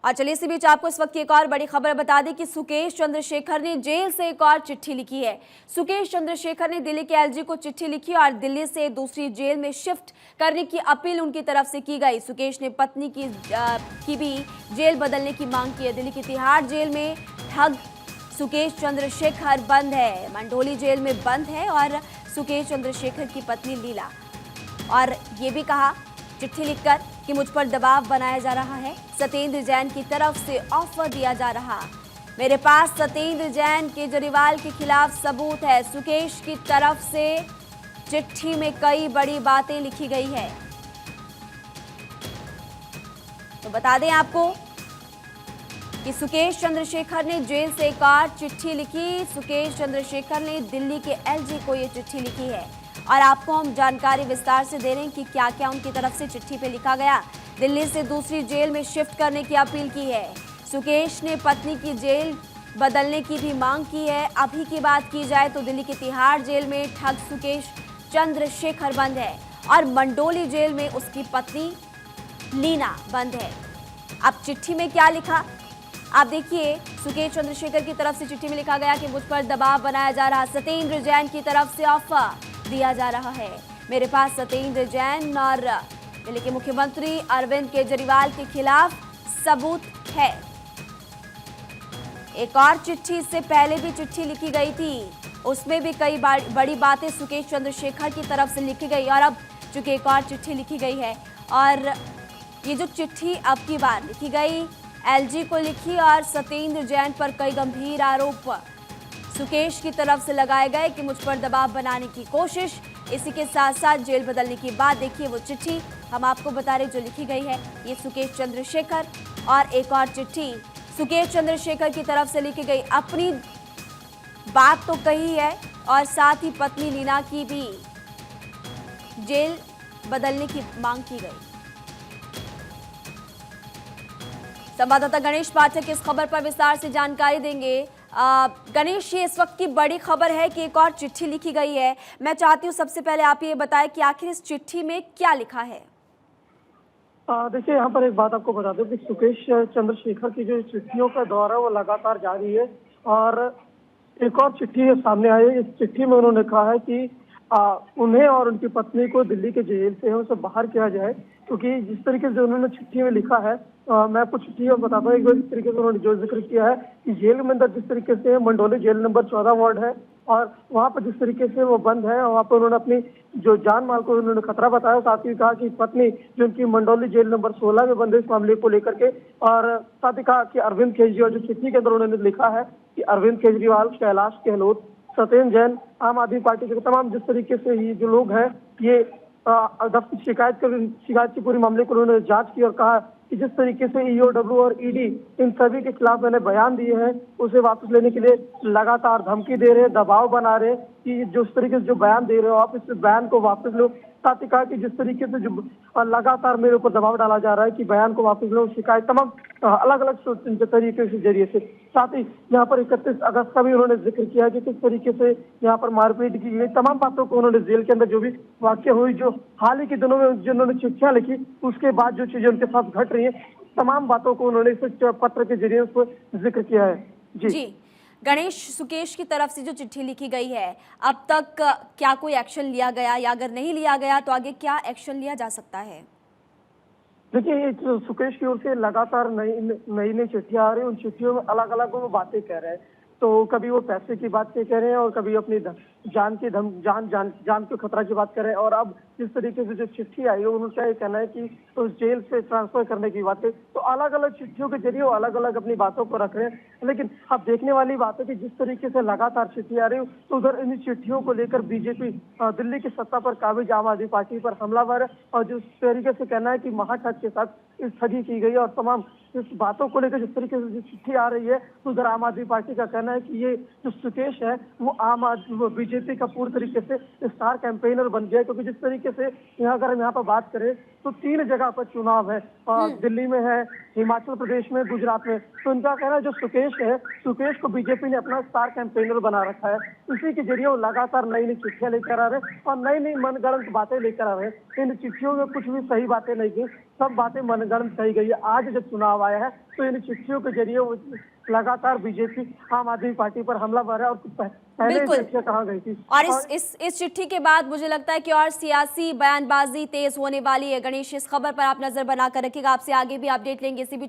और चलिए इसी बीच आपको इस वक्त की एक और बड़ी खबर बता दें कि सुकेश चंद्रशेखर ने जेल से एक और चिट्ठी लिखी है। सुकेश चंद्रशेखर ने दिल्ली के एलजी को चिट्ठी लिखी और दिल्ली से दूसरी जेल में शिफ्ट करने की अपील उनकी तरफ से की गई। सुकेश ने पत्नी की भी जेल बदलने की मांग की है। दिल्ली की तिहाड़ जेल में ठग सुकेश चंद्रशेखर बंद है, मंडोली जेल में बंद है और सुकेश चंद्रशेखर की पत्नी लीला। और ये भी कहा चिट्ठी लिखकर कि मुझ पर दबाव बनाया जा रहा है, सत्येंद्र जैन की तरफ से ऑफर दिया जा रहा। मेरे पास सत्येंद्र जैन केजरीवाल के खिलाफ सबूत है। सुकेश की तरफ से चिट्ठी में कई बड़ी बातें लिखी गई है। तो बता दें आपको कि सुकेश चंद्रशेखर ने जेल से एक और चिट्ठी लिखी। सुकेश चंद्रशेखर ने दिल्ली के एलजी को ये चिट्ठी लिखी है और आपको हम जानकारी विस्तार से दे रहे हैं कि क्या क्या उनकी तरफ से चिट्ठी पे लिखा गया। दिल्ली से दूसरी जेल में शिफ्ट करने की अपील की है। सुकेश ने पत्नी की जेल बदलने की भी मांग की है। अभी की बात की जाए तो दिल्ली की तिहाड़ जेल में ठग सुकेश चंद्रशेखर बंद है और मंडोली जेल में उसकी पत्नी लीना बंद है। अब चिट्ठी में क्या लिखा आप देखिए। सुकेश चंद्रशेखर की तरफ से चिट्ठी में लिखा गया कि मुझ पर दबाव बनाया जा रहा, सत्येंद्र जैन की तरफ से ऑफर दिया जा रहा है। मेरे पास सत्येंद्र जैन और दिल्ली के मुख्यमंत्री अरविंद केजरीवाल के खिलाफ सबूत है। एक और चिट्ठी, इससे पहले भी चिट्ठी लिखी गई थी, उसमें भी कई बड़ी बातें सुकेश चंद्रशेखर की तरफ से लिखी गई और अब चूंकि एक और चिट्ठी लिखी गई है और ये जो चिट्ठी अब की बार लिखी गई एलजी को लिखी और सत्येंद्र जैन पर कई गंभीर आरोप सुकेश की तरफ से लगाए गए कि मुझ पर दबाव बनाने की कोशिश। इसी के साथ साथ जेल बदलने की बात देखिए वो चिट्ठी हम आपको बता रहे जो लिखी गई है। ये सुकेश चंद्रशेखर और एक और चिट्ठी सुकेश चंद्रशेखर की तरफ से लिखी गई। अपनी बात तो कही है और साथ ही पत्नी लीना की भी जेल बदलने की मांग की गई। संवाददाता गणेश पाठक इस खबर पर विस्तार से जानकारी देंगे। गणेश, ये इस वक्त की बड़ी खबर है कि एक और चिट्ठी लिखी गई है। मैं चाहती हूँ सबसे पहले आप ये बताएं कि आखिर इस चिट्ठी में क्या लिखा है। देखिए, यहाँ पर एक बात आपको बता दूं कि सुकेश चंद्रशेखर की जो चिट्ठियों का दौर है वो लगातार जारी है और एक और चिट्ठी सामने आई है। इस चिट्ठी में उन्होंने कहा है कि उन्हें और उनकी पत्नी को दिल्ली के जेल से है उसे बाहर किया जाए, क्योंकि जिस तरीके से उन्होंने चिट्ठी में लिखा है मैं आपको चिट्ठी में बताता हूँ। एक बार जिस तरीके से उन्होंने जो जिक्र किया है कि जेल में अंदर जिस तरीके से मंडोली जेल नंबर 14 वार्ड है और वहाँ पर जिस तरीके से वो बंद है, वहाँ पर उन्होंने अपनी जो जान माल को उन्होंने खतरा बताया। साथ ही कहा कि पत्नी जो उनकी मंडोली जेल नंबर 16 में बंद है इस मामले को लेकर के, और साथ ही कहा कि अरविंद केजरीवाल, जो चिट्ठी के अंदर उन्होंने लिखा है कि अरविंद केजरीवाल, कैलाश गहलोत, सत्येंद्र जैन, आम आदमी पार्टी के तमाम जिस तरीके से ये जो लोग हैं ये शिकायत की पूरी मामले को उन्होंने जांच की और कहा कि जिस तरीके से ईओडब्ल्यू और ईडी इन सभी के खिलाफ मैंने बयान दिए हैं उसे वापस लेने के लिए लगातार धमकी दे रहे, दबाव बना रहे कि जिस तरीके से जो बयान दे रहे हो आप इस बयान को वापस लो। साथ ही कहा कि जिस तरीके से जो लगातार मेरे ऊपर दबाव डाला जा रहा है कि बयान को वापस लो, शिकायत तमाम अलग अलग तरीके से जरिए से। साथ ही यहाँ पर 31 अगस्त का भी उन्होंने जिक्र किया कि किस तरीके से यहाँ पर मारपीट की गई, तमाम बातों को उन्होंने जेल के अंदर जो भी वाक्य हुई, जो हाल ही के दिनों में जिन्होंने चिट्ठियां लिखी उसके बाद जो चीजें उनके साथ घट रही है, तमाम बातों को उन्होंने इस पत्र के जरिए उसको जिक्र किया है। जी गणेश, सुकेश की तरफ से जो चिट्ठी लिखी गई है अब तक क्या कोई एक्शन लिया गया या अगर नहीं लिया गया तो आगे क्या एक्शन लिया जा सकता है? देखिए, सुकेश की ओर से लगातार नई चिट्ठियां आ रही हैं। उन चिट्ठियों में अलग अलग वो बातें कह रहे हैं। तो कभी वो पैसे की बात कह रहे हैं और कभी अपनी जान के खतरा की बात कर रहे हैं। और अब जिस तरीके से जो चिट्ठी आई है उनका ये कहना है कि उस जेल से ट्रांसफर करने की बातें, तो अलग अलग चिट्ठियों के जरिए वो अलग अलग अपनी बातों को रख रहे हैं। लेकिन अब देखने वाली बात है कि जिस तरीके से लगातार चिट्ठी आ रही है तो उधर इन चिट्ठियों को लेकर बीजेपी दिल्ली की सत्ता पर काबिज आम आदमी पार्टी पर हमलावर है और जिस तरीके से कहना है कि महाठग के साथ इस ठगी की गई और तमाम इस बातों को लेकर जिस तरीके से चिट्ठी आ रही है तो उधर आम आदमी पार्टी का कहना है कि ये जो सुकेश है वो बीजेपी का पूरी तरीके से स्टार कैंपेनर बन गया है। क्योंकि जिस तरीके से अगर हम यहाँ पर बात करें तो 3 जगह पर चुनाव है, दिल्ली में है, हिमाचल प्रदेश में, गुजरात में। तो इनका कहना है जो सुकेश है सुकेश को बीजेपी ने अपना स्टार कैंपेनर बना रखा है। इसी के जरिए वो लगातार नई नई चिट्ठियां लेकर आ रहे हैं और नई नई मनगढ़ंत बातें लेकर आ रहे हैं। इन चिट्ठियों में कुछ भी सही बातें नहीं की, सब बातें मनगढ़ंत कही गई है। आज जब चुनाव आया है तो इन चिट्ठियों के जरिए वो लगातार बीजेपी आम आदमी पार्टी पर हमला भर है और पहले बिल्कुल। चिट्ठियां कहा गई थी। और इस चिट्ठी के बाद मुझे लगता है कि और सियासी बयानबाजी तेज होने वाली है। गणेश, इस खबर पर आप नजर बनाकर रखिएगा, आपसे आगे भी अपडेट लेंगे। इसी बीच